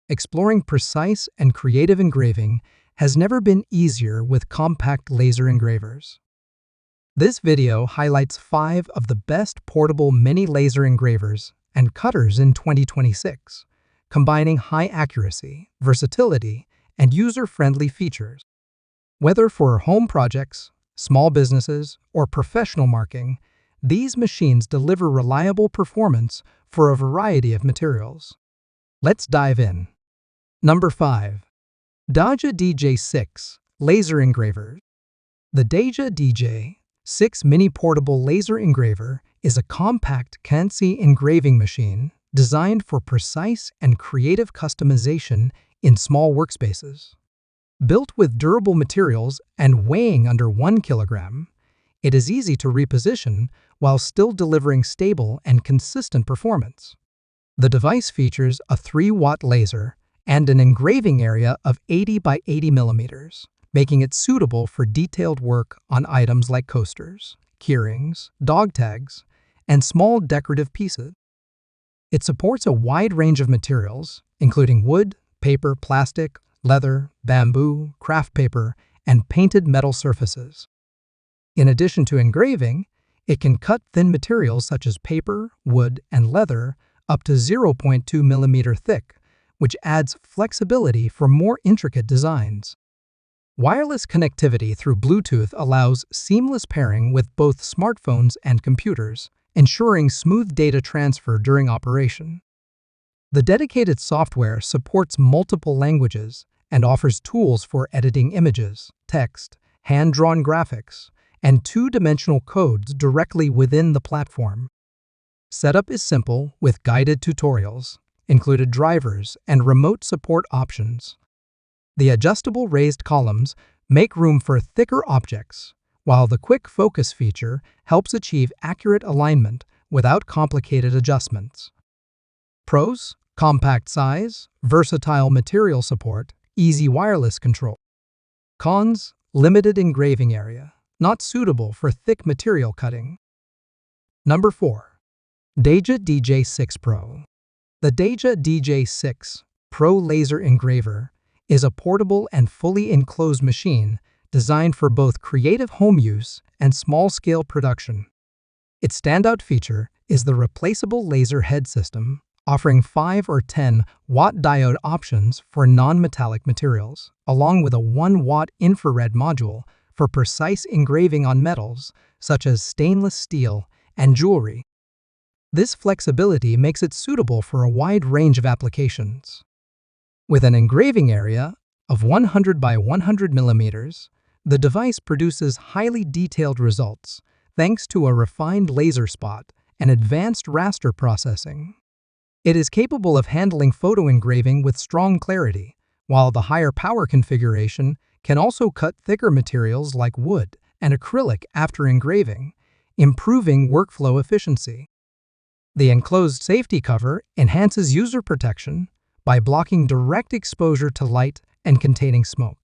Exploring precise and creative engraving has never been easier with compact laser engravers. This video highlights 5 of the best portable mini laser engravers and cutters in 2026, combining high accuracy, versatility, and user-friendly features. Whether for home projects, small businesses, or professional marking, these machines deliver reliable performance for a variety of materials. Let's dive in. Number 5. DAJA DJ6 Laser Engraver. The DAJA DJ6 Mini Portable Laser Engraver is a compact CNC engraving machine designed for precise and creative customization in small workspaces. Built with durable materials and weighing under 1 kilogram, it is easy to reposition while still delivering stable and consistent performance. The device features a 3-watt laser and an engraving area of 80 by 80 millimeters, making it suitable for detailed work on items like coasters, keyrings, dog tags, and small decorative pieces. It supports a wide range of materials, including wood, paper, plastic, leather, bamboo, craft paper, and painted metal surfaces. In addition to engraving, it can cut thin materials such as paper, wood, and leather up to 0.2 millimeter thick, which adds flexibility for more intricate designs. Wireless connectivity through Bluetooth allows seamless pairing with both smartphones and computers, ensuring smooth data transfer during operation. The dedicated software supports multiple languages and offers tools for editing images, text, hand-drawn graphics, and 2-dimensional codes directly within the platform. Setup is simple with guided tutorials, included drivers, and remote support options. The adjustable raised columns make room for thicker objects, while the quick focus feature helps achieve accurate alignment without complicated adjustments. Pros: compact size, versatile material support, easy wireless control. Cons: limited engraving area, not suitable for thick material cutting. Number 4. DAJA DJ6 Pro. The DAJA DJ6 Pro Laser Engraver is a portable and fully enclosed machine designed for both creative home use and small-scale production. Its standout feature is the replaceable laser head system, offering 5 or 10-watt diode options for non-metallic materials, along with a 1-watt infrared module for precise engraving on metals such as stainless steel and jewelry. This flexibility makes it suitable for a wide range of applications. With an engraving area of 100 by 100 millimeters, the device produces highly detailed results thanks to a refined laser spot and advanced raster processing. It is capable of handling photo engraving with strong clarity, while the higher power configuration can also cut thicker materials like wood and acrylic after engraving, improving workflow efficiency. The enclosed safety cover enhances user protection by blocking direct exposure to light and containing smoke.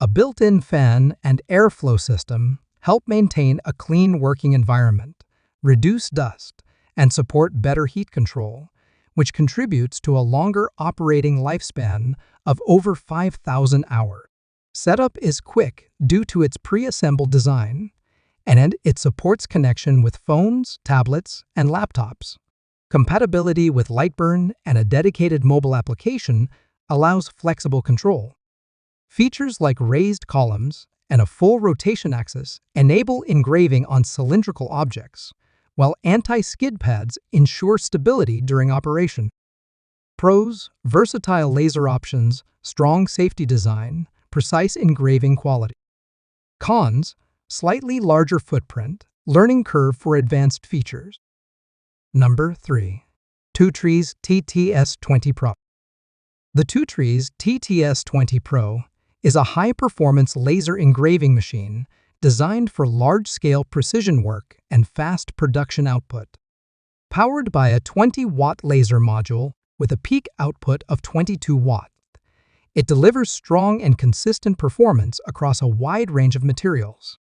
A built-in fan and airflow system help maintain a clean working environment, reduce dust, and support better heat control, which contributes to a longer operating lifespan of over 5,000 hours. Setup is quick due to its pre-assembled design, and it supports connection with phones, tablets, and laptops. Compatibility with Lightburn and a dedicated mobile application allows flexible control. Features like raised columns and a full rotation axis enable engraving on cylindrical objects, while anti-skid pads ensure stability during operation. Pros: versatile laser options, strong safety design, precise engraving quality. Cons: slightly larger footprint, learning curve for advanced features. Number 3. TwoTrees TTS-20 PRO. The TwoTrees TTS-20 PRO is a high-performance laser engraving machine designed for large-scale precision work and fast production output. Powered by a 20-watt laser module with a peak output of 22 watts, it delivers strong and consistent performance across a wide range of materials.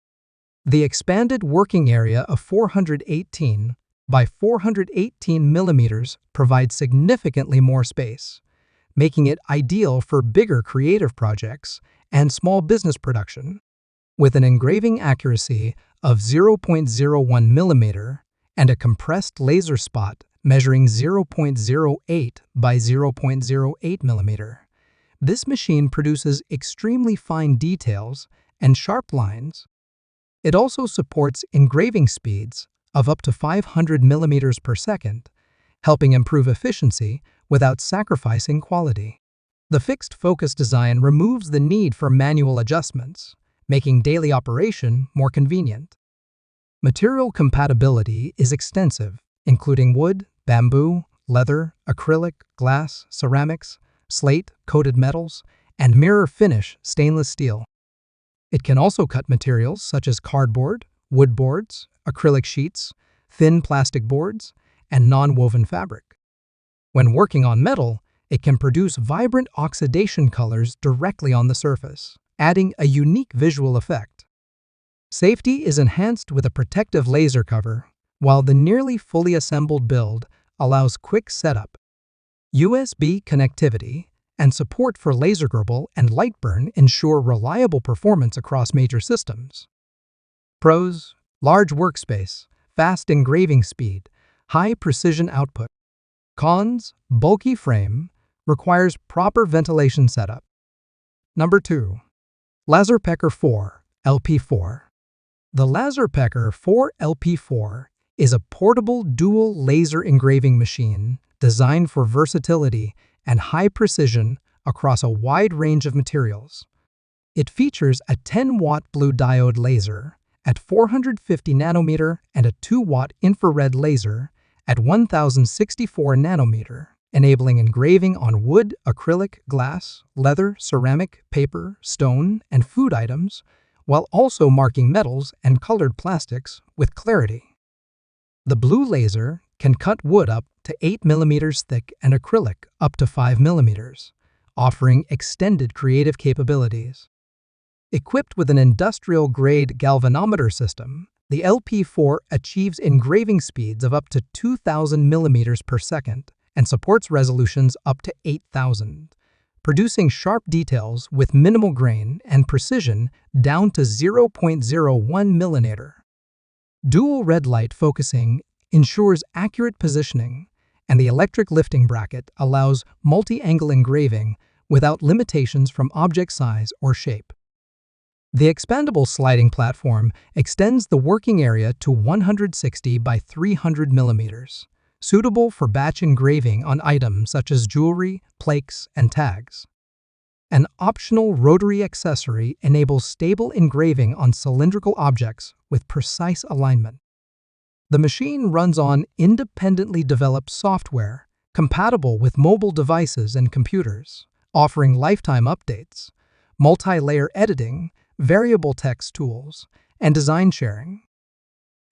The expanded working area of 418 by 418 millimeters provides significantly more space, making it ideal for bigger creative projects and small business production. With an engraving accuracy of 0.01 millimeter and a compressed laser spot measuring 0.08 by 0.08 millimeter, this machine produces extremely fine details and sharp lines. It also supports engraving speeds of up to 500 millimeters per second, helping improve efficiency without sacrificing quality. The fixed focus design removes the need for manual adjustments, making daily operation more convenient. Material compatibility is extensive, including wood, bamboo, leather, acrylic, glass, ceramics, slate, coated metals, and mirror finish stainless steel. It can also cut materials such as cardboard, wood boards, acrylic sheets, thin plastic boards, and non-woven fabric. When working on metal, it can produce vibrant oxidation colors directly on the surface, adding a unique visual effect. Safety is enhanced with a protective laser cover, while the nearly fully assembled build allows quick setup. USB connectivity and support for laser gerbil and light burn ensure reliable performance across major systems. Pros: large workspace, fast engraving speed, high precision output. Cons: bulky frame, requires proper ventilation setup. Number 2. LaserPecker LP4. The LaserPecker LP4 is a portable dual laser engraving machine designed for versatility and high precision across a wide range of materials. It features a 10-watt blue diode laser at 450 nanometer and a 2-watt infrared laser at 1064 nanometer, enabling engraving on wood, acrylic, glass, leather, ceramic, paper, stone, and food items, while also marking metals and colored plastics with clarity. The blue laser can cut wood up to 8 millimeters thick and acrylic up to 5 millimeters, offering extended creative capabilities. Equipped with an industrial-grade galvanometer system, the LP4 achieves engraving speeds of up to 2,000 millimeters per second and supports resolutions up to 8,000, producing sharp details with minimal grain and precision down to 0.01 millimeter. Dual red light focusing ensures accurate positioning, and the electric lifting bracket allows multi-angle engraving without limitations from object size or shape. The expandable sliding platform extends the working area to 160 by 300 millimeters, suitable for batch engraving on items such as jewelry, plaques, and tags. An optional rotary accessory enables stable engraving on cylindrical objects with precise alignment. The machine runs on independently developed software compatible with mobile devices and computers, offering lifetime updates, multi-layer editing, variable text tools, and design sharing.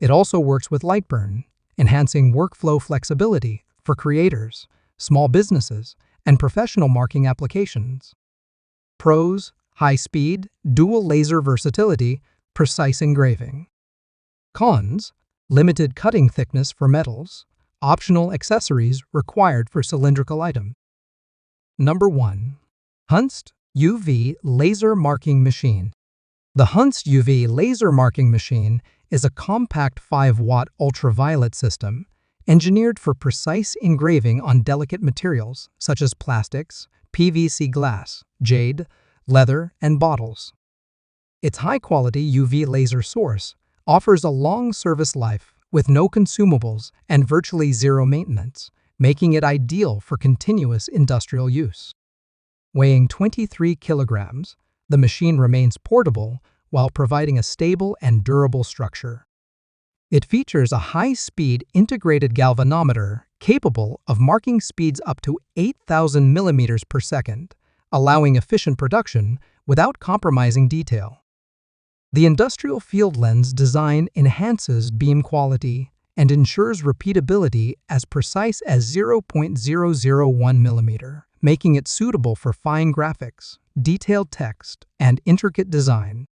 It also works with Lightburn, enhancing workflow flexibility for creators, small businesses, and professional marking applications. Pros: high speed, dual laser versatility, precise engraving. Cons: limited cutting thickness for metals, optional accessories required for cylindrical items. Number 1. HUNST UV Laser Marking Machine. The HUNST UV Laser Marking Machine is a compact 5-watt ultraviolet system engineered for precise engraving on delicate materials such as plastics, PVC glass, jade, leather, and bottles. Its high-quality UV laser source offers a long service life with no consumables and virtually zero maintenance, making it ideal for continuous industrial use. Weighing 23 kilograms, the machine remains portable while providing a stable and durable structure. It features a high-speed integrated galvanometer capable of marking speeds up to 8,000 millimeters per second, allowing efficient production without compromising detail. The industrial field lens design enhances beam quality and ensures repeatability as precise as 0.001 millimeter, making it suitable for fine graphics, detailed text, and intricate design.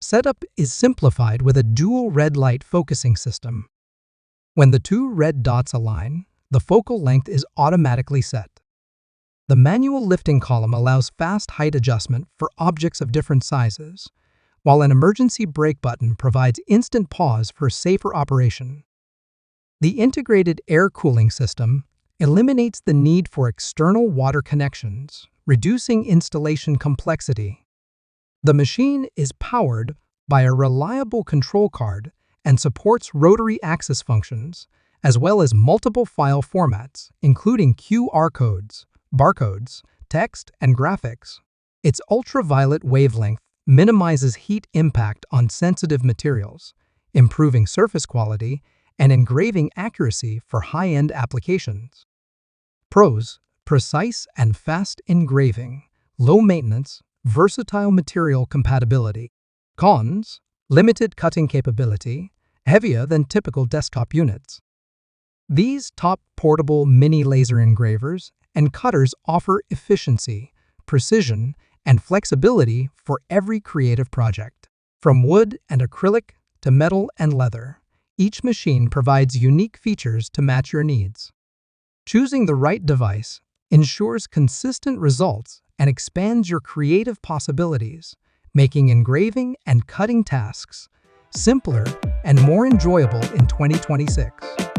Setup is simplified with a dual red light focusing system. When the two red dots align, the focal length is automatically set. The manual lifting column allows fast height adjustment for objects of different sizes, while an emergency brake button provides instant pause for safer operation. The integrated air cooling system eliminates the need for external water connections, reducing installation complexity. The machine is powered by a reliable control card and supports rotary access functions, as well as multiple file formats, including QR codes, barcodes, text, and graphics. Its ultraviolet wavelength minimizes heat impact on sensitive materials, improving surface quality and engraving accuracy for high-end applications. Pros: precise and fast engraving, low maintenance, versatile material compatibility. Cons: limited cutting capability, heavier than typical desktop units. These top portable mini laser engravers and cutters offer efficiency, precision, and flexibility for every creative project. From wood and acrylic to metal and leather, each machine provides unique features to match your needs. Choosing the right device ensures consistent results and expands your creative possibilities, making engraving and cutting tasks simpler and more enjoyable in 2026.